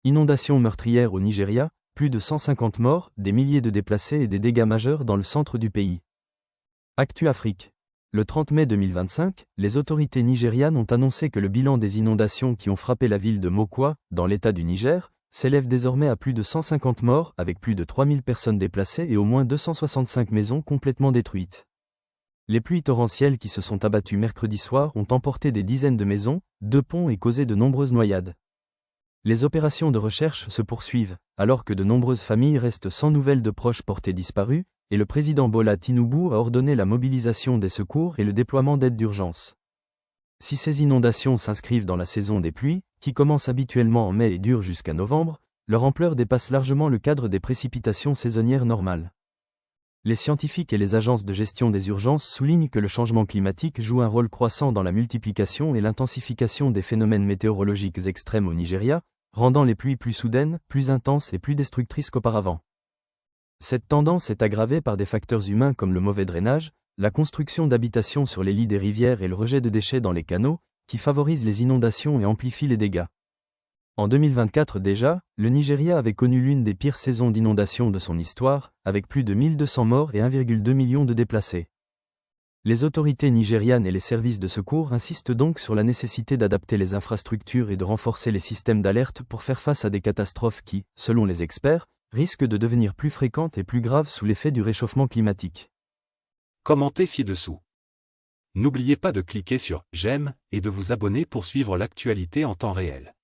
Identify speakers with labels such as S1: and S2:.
S1: Inondations meurtrières au Nigeria, plus de 150 morts, des milliers de déplacés et des dégâts majeurs dans le centre du pays. Actu Afrique. Le 30 mai 2025, les autorités nigérianes ont annoncé que le bilan des inondations qui ont frappé la ville de Mokwa, dans l'état du Niger, s'élève désormais à plus de 150 morts, avec plus de 3000 personnes déplacées et au moins 265 maisons complètement détruites. Les pluies torrentielles qui se sont abattues mercredi soir ont emporté des dizaines de maisons, 2 ponts et causé de nombreuses noyades. Les opérations de recherche se poursuivent, alors que de nombreuses familles restent sans nouvelles de proches portés disparus, et le président Bola Tinubu a ordonné la mobilisation des secours et le déploiement d'aides d'urgence. Si ces inondations s'inscrivent dans la saison des pluies, qui commence habituellement en mai et dure jusqu'à novembre, leur ampleur dépasse largement le cadre des précipitations saisonnières normales. Les scientifiques et les agences de gestion des urgences soulignent que le changement climatique joue un rôle croissant dans la multiplication et l'intensification des phénomènes météorologiques extrêmes au Nigeria, rendant les pluies plus soudaines, plus intenses et plus destructrices qu'auparavant. Cette tendance est aggravée par des facteurs humains comme le mauvais drainage, la construction d'habitations sur les lits des rivières et le rejet de déchets dans les canaux, qui favorisent les inondations et amplifient les dégâts. En 2024 déjà, le Nigeria avait connu l'une des pires saisons d'inondations de son histoire, avec plus de 1200 morts et 1,2 million de déplacés. Les autorités nigérianes et les services de secours insistent donc sur la nécessité d'adapter les infrastructures et de renforcer les systèmes d'alerte pour faire face à des catastrophes qui, selon les experts, risquent de devenir plus fréquentes et plus graves sous l'effet du réchauffement climatique.
S2: Commentez ci-dessous. N'oubliez pas de cliquer sur « J'aime » et de vous abonner pour suivre l'actualité en temps réel.